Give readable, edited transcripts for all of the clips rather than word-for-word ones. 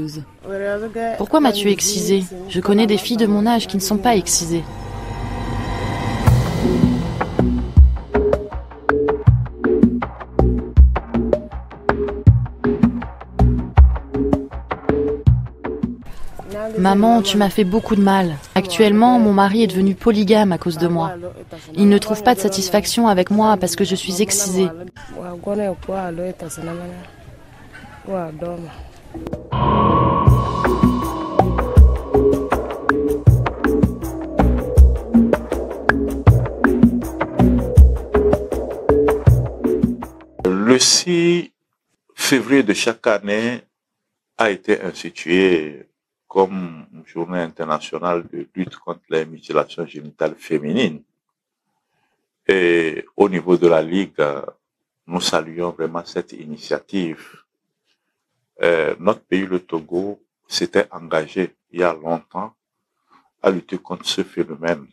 exciseuse. Pourquoi m'as-tu excisée? Je connais des filles de mon âge qui ne sont pas excisées. Maman, tu m'as fait beaucoup de mal. Actuellement, mon mari est devenu polygame à cause de moi. Il ne trouve pas de satisfaction avec moi parce que je suis excisée. Le 6 février de chaque année a été institué comme journée internationale de lutte contre les mutilations génitales féminines. Et au niveau de la Ligue, nous saluons vraiment cette initiative. Notre pays, le Togo, s'était engagé il y a longtemps à lutter contre ce phénomène.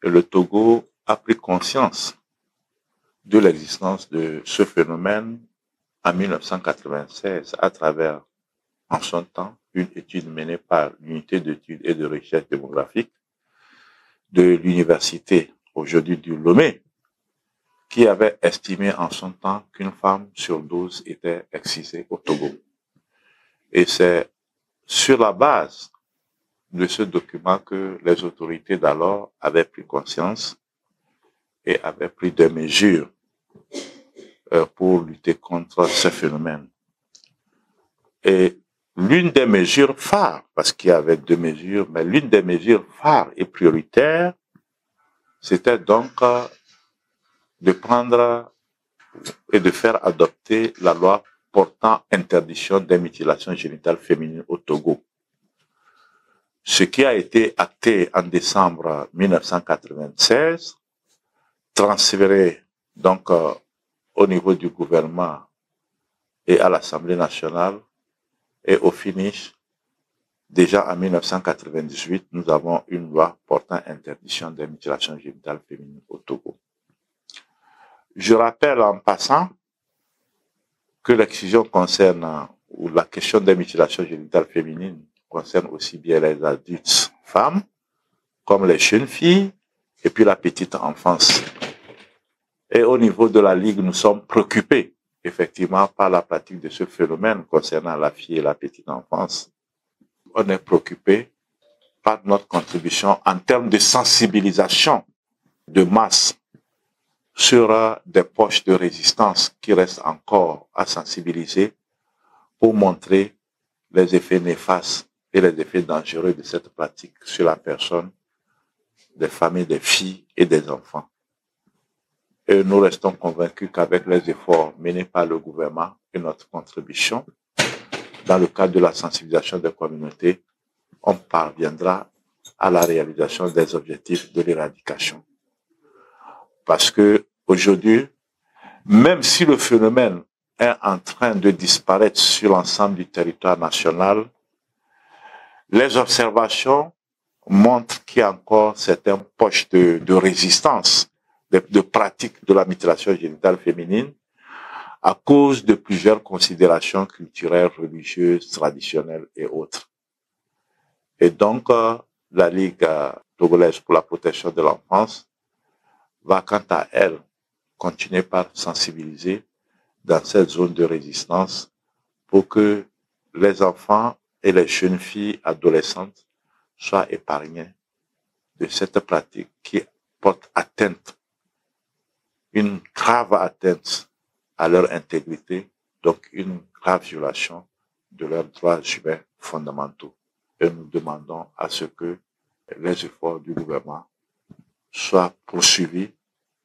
Et le Togo a pris conscience de l'existence de ce phénomène en 1996 à travers, en son temps, une étude menée par l'unité d'études et de recherche démographique de l'université, aujourd'hui du Lomé, qui avait estimé en son temps qu'une femme sur 12 était excisée au Togo. Et c'est sur la base de ce document que les autorités d'alors avaient pris conscience et avaient pris des mesures pour lutter contre ce phénomène. Et l'une des mesures phares, parce qu'il y avait deux mesures, mais l'une des mesures phares et prioritaires, c'était donc de prendre et de faire adopter la loi portant interdiction des mutilations génitales féminines au Togo. Ce qui a été acté en décembre 1996, transféré donc au niveau du gouvernement et à l'Assemblée nationale, et au finish, déjà en 1998, nous avons une loi portant interdiction des mutilations génitales féminines au Togo. Je rappelle en passant que l'excision concerne, ou la question des mutilations génitales féminines concerne aussi bien les adultes femmes, comme les jeunes filles, et puis la petite enfance. Et au niveau de la Ligue, nous sommes préoccupés, effectivement, par la pratique de ce phénomène concernant la fille et la petite enfance. On est préoccupé par notre contribution en termes de sensibilisation de masse sur des poches de résistance qui restent encore à sensibiliser pour montrer les effets néfastes et les effets dangereux de cette pratique sur la personne, des familles, des filles et des enfants. Et nous restons convaincus qu'avec les efforts menés par le gouvernement et notre contribution, dans le cadre de la sensibilisation des communautés, on parviendra à la réalisation des objectifs de l'éradication. Parce que aujourd'hui, même si le phénomène est en train de disparaître sur l'ensemble du territoire national, les observations montrent qu'il y a encore certaines poches de résistance, de pratique de la mutilation génitale féminine à cause de plusieurs considérations culturelles, religieuses, traditionnelles et autres. Et donc, la Ligue togolaise pour la protection de l'enfance va, quant à elle, continuer par sensibiliser dans cette zone de résistance pour que les enfants et les jeunes filles adolescentes soient épargnés de cette pratique qui porte atteinte, une grave atteinte à leur intégrité, donc une grave violation de leurs droits humains fondamentaux. Et nous demandons à ce que les efforts du gouvernement soient poursuivis,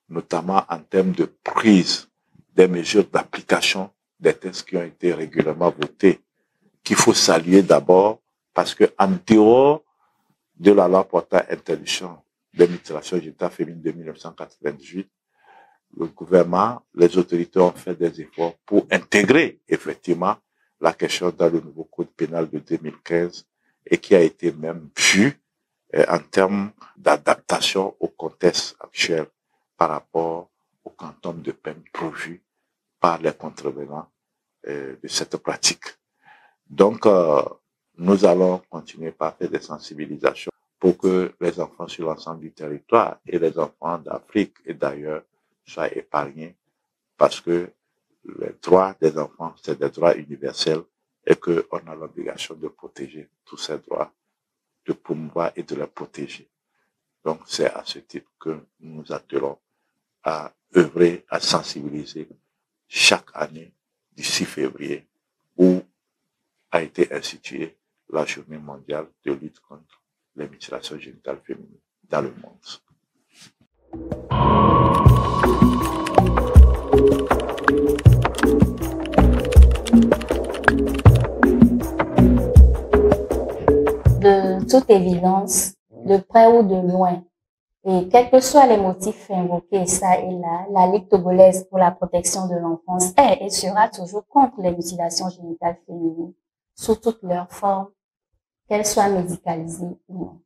notamment en termes de prise des mesures d'application des textes qui ont été régulièrement votés, qu'il faut saluer d'abord, parce que en dehors de la loi portant interdiction des mutilations génitales féminines de 1998, le gouvernement, les autorités ont fait des efforts pour intégrer effectivement la question dans le nouveau code pénal de 2015 et qui a été même vu en termes d'adaptation au contexte actuel par rapport au quantum de peine prévu par les contrevenants de cette pratique. Donc, nous allons continuer par faire des sensibilisations pour que les enfants sur l'ensemble du territoire et les enfants d'Afrique et d'ailleurs soient épargnés, parce que les droits des enfants, c'est des droits universels et qu'on a l'obligation de protéger tous ces droits, de promouvoir et de les protéger. Donc, c'est à ce titre que nous nous attelons à œuvrer, à sensibiliser chaque année du 6 février où a été instituée la journée mondiale de lutte contre les mutilations génitales féminines dans le monde. De toute évidence, de près ou de loin, et quels que soient les motifs invoqués ça et là, la Ligue togolaise pour la protection de l'enfance est et sera toujours contre les mutilations génitales féminines, sous toutes leurs formes, qu'elles soient médicalisées ou non.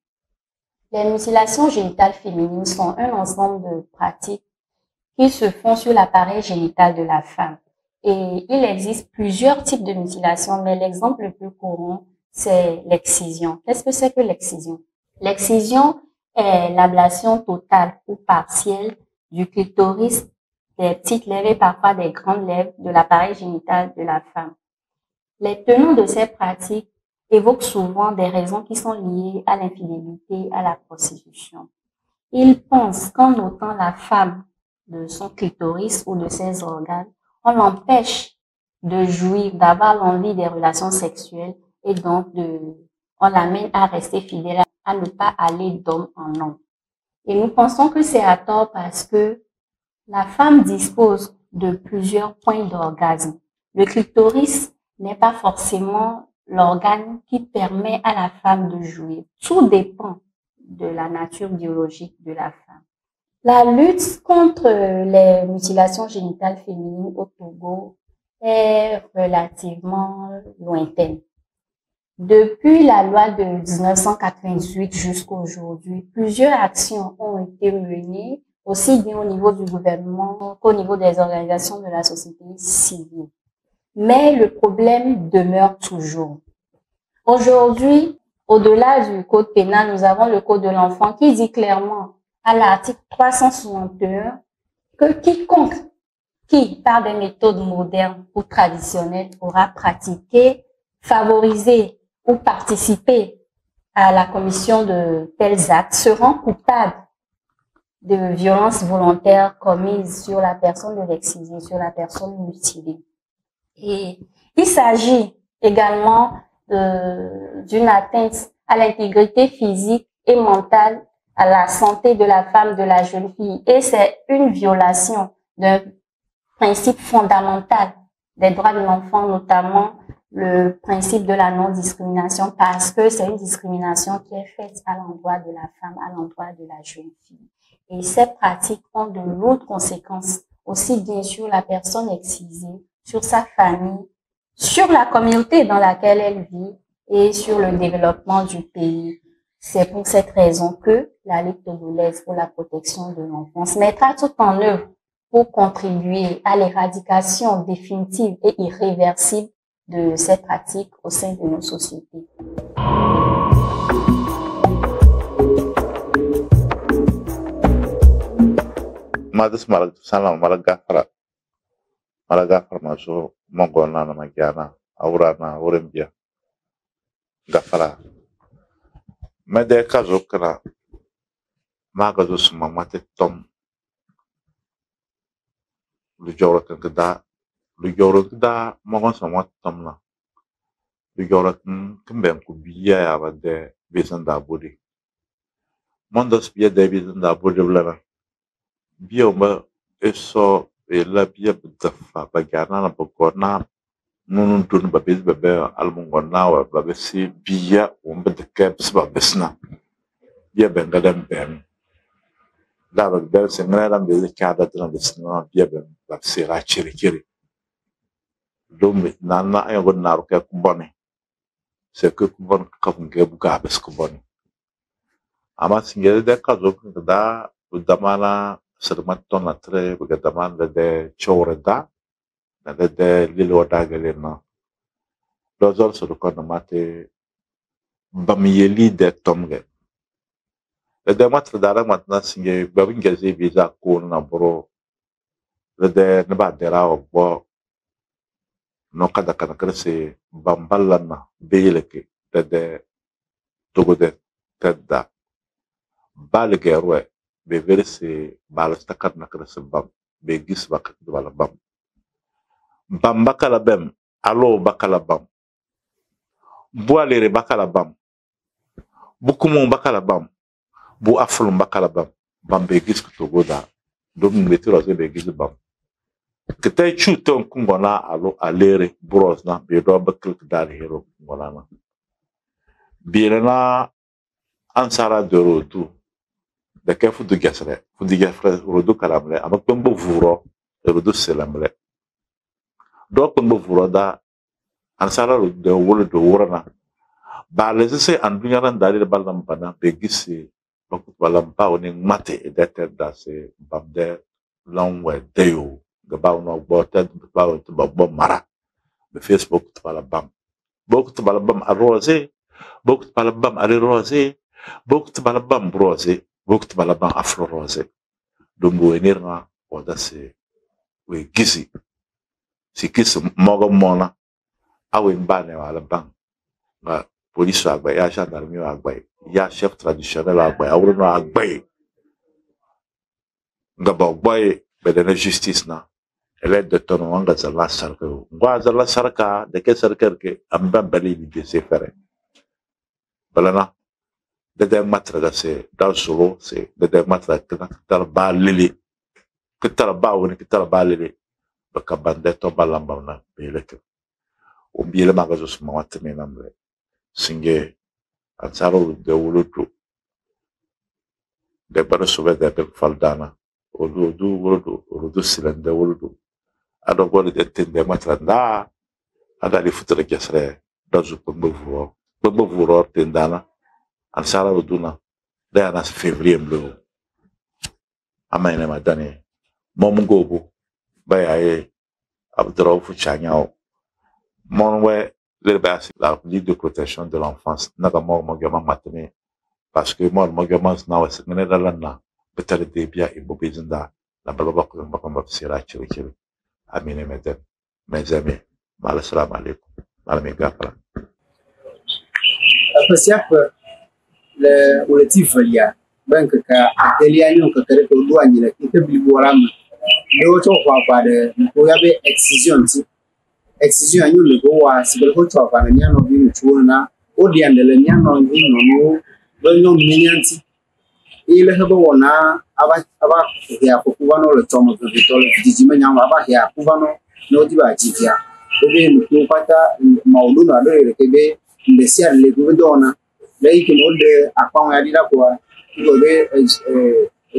Les mutilations génitales féminines sont un ensemble de pratiques qui se font sur l'appareil génital de la femme. Et il existe plusieurs types de mutilations, mais l'exemple le plus courant, c'est l'excision. Qu'est-ce que c'est que l'excision? L'excision est l'ablation totale ou partielle du clitoris, des petites lèvres et parfois des grandes lèvres de l'appareil génital de la femme. Les tenants de ces pratiques évoquent souvent des raisons qui sont liées à l'infidélité, à la prostitution. Ils pensent qu'en ôtant la femme de son clitoris ou de ses organes, on l'empêche de jouir, d'avoir l'envie des relations sexuelles et donc on l'amène à rester fidèle, à ne pas aller d'homme en homme. Et nous pensons que c'est à tort parce que la femme dispose de plusieurs points d'orgasme. Le clitoris n'est pas forcément l'organe qui permet à la femme de jouir. Tout dépend de la nature biologique de la femme. La lutte contre les mutilations génitales féminines au Togo est relativement lointaine. Depuis la loi de 1998 jusqu'à aujourd'hui, plusieurs actions ont été menées, aussi bien au niveau du gouvernement qu'au niveau des organisations de la société civile. Mais le problème demeure toujours. Aujourd'hui, au-delà du code pénal, nous avons le code de l'enfant qui dit clairement à l'article 361 que quiconque qui, par des méthodes modernes ou traditionnelles, aura pratiqué, favorisé ou participé à la commission de tels actes seront coupables de violences volontaires commises sur la personne de l'excisé, sur la personne mutilée. Et il s'agit également d'une atteinte à l'intégrité physique et mentale, à la santé de la femme, de la jeune fille. Et c'est une violation d'un principe fondamental des droits de l'enfant, notamment le principe de la non-discrimination, parce que c'est une discrimination qui est faite à l'endroit de la femme, à l'endroit de la jeune fille. Et ces pratiques ont de lourdes conséquences, aussi bien sur la personne excisée, sur sa famille, sur la communauté dans laquelle elle vit et sur le développement du pays. C'est pour cette raison que la Ligue togolaise pour la protection de l'enfance mettra tout en œuvre pour contribuer à l'éradication définitive et irréversible de ces pratiques au sein de nos sociétés. Madus marag salam maragafara maso mongona na magiana aurana urembia gafara mede kazo kana magazo suma mate tom lu jawra da mogon sama tom na lu jawra kimben ku biya ya bade besan da bodi mondos biya de besan da bodi blana biya ma eso ela biya bdafa bagana na bogona nunun tun babes bebe almungona wa babesi biya umbe de keps babesna biya bengadam ben da babel sengra be kada tana besna biya ben babsira chiri dom nana ay gon naru ke kubone c'est que kubon kafun ke buga bes kubone ama singere de kazo da udamana sermat ton la tre buga damanda de choreda de lilo da galena Dozol so ko no mate bamiyeli de tomge. Le de matre dara matna singe babin gaze visa ko na boro. Le de ne ba dera ogbo no kada kana krese bambalana beyeleke de togo de tedda balgerwe be verse balastakat na krese bam be gis bakat wala bam bam bakala bem alo bakala bam boalere bakala bam bukumu bakala bam bu aflum bakala bam bam be gis togo da dum metiro ze be gis bam Kita chuton kungona alo alere bros na be do bakal dar hero kungona na birena ansara de rotu de ke fu de gasre rodu kalamle amak pembo vuro rodu selamle do pembo vuro da ansara de wolo do worana ba les se andunya ran dari balam bana be gisi bakut balam pa oni mate e dete da se bamde longwe deo gabau no botet gabau to bom mara be Facebook to bala bam bok to bala bam arose bok to bala bam ari rose bok to bala bam rose bok to bala bam afro rose dumbo enerna oda se we gizi si kis mogo mona awe mbane wala bam ba police agba ya gendarmerie agba ya chef traditionnel agba awro no agba ngaba boy be de justice na elle de ton wanga zalla sarka ngwa zalla sarka de ke sarka ke amba bali de se fere balana de matra da se dal solo se de matra tar ba lili que tar ba woni que tar ba lili ba ka bande to balamba na bele ke o biele magazo sma watme namre singe ansaro de wulutu de bara sobe de faldana o do silende wulutu ado gole de tende matranda ada li futre kesre dazu pembo vuro tendana an sala duna de ana février mlo amaine madane momungobu bayaye abdro fu chanyao monwe le basi la ligue de protection de l'enfance naga mo gama matene parce que mo gama na wase ngene dalana betale de bia e bobezinda la balaba ko mbakamba sira chiri Amine mesdames, mes amis, salam alaikum, malami gafra. Apasiap le relatif ya bank ka delia nyo ka kare to do anyina ke bi boram do to kwa de ko ya be excision nyo le go wa sibel ko to kwa nya no bi chu na odi andele nya no ni no do nyo minyanti ile hebo wona aba ya ko kubano le tomo to vitole dijima nyama aba ya kubano no diba jivia ebe no pata maudu na do ile kebe mbesia le gudona le ke molde akwa ya dira kwa gobe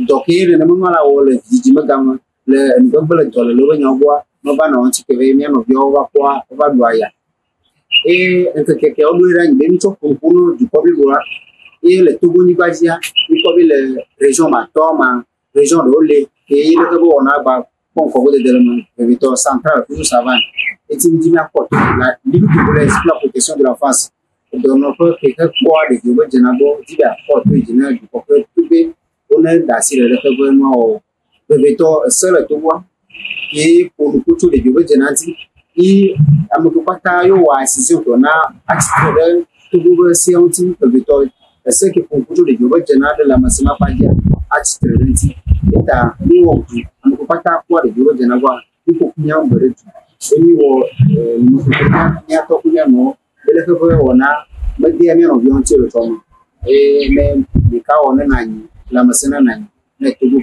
dokere na mwana wole dijima gama le ngobele tole lo nyangwa no bana onti kebe mi no byo wa kwa ba duaya nke odu ira ngi nto kuno du public wa le Togo ni bazia il faut le région matoma région de Olé et il est bon on a ba bon ko de l'élément territoire central tout ça va et tu me dis la ligue pour la protection de l'enfance dans notre pays quoi de Togo Janabo dit à porte général du peuple tout bien on est d'assir le gouvernement territoire seul Togo et pour le couteau de Togo Janati et amukupata yo wa decision qu'on a extrait Togo c'est un petit territoire ce qui pour le Togo Janade la massima pagia extrait eta ni wo amukupata kwa de Togo Janaba iko kunya mberetu ni wo nya to kunya no ele ko ona media mi no bionche le tomo me ka ona nani la masina nani ne Togo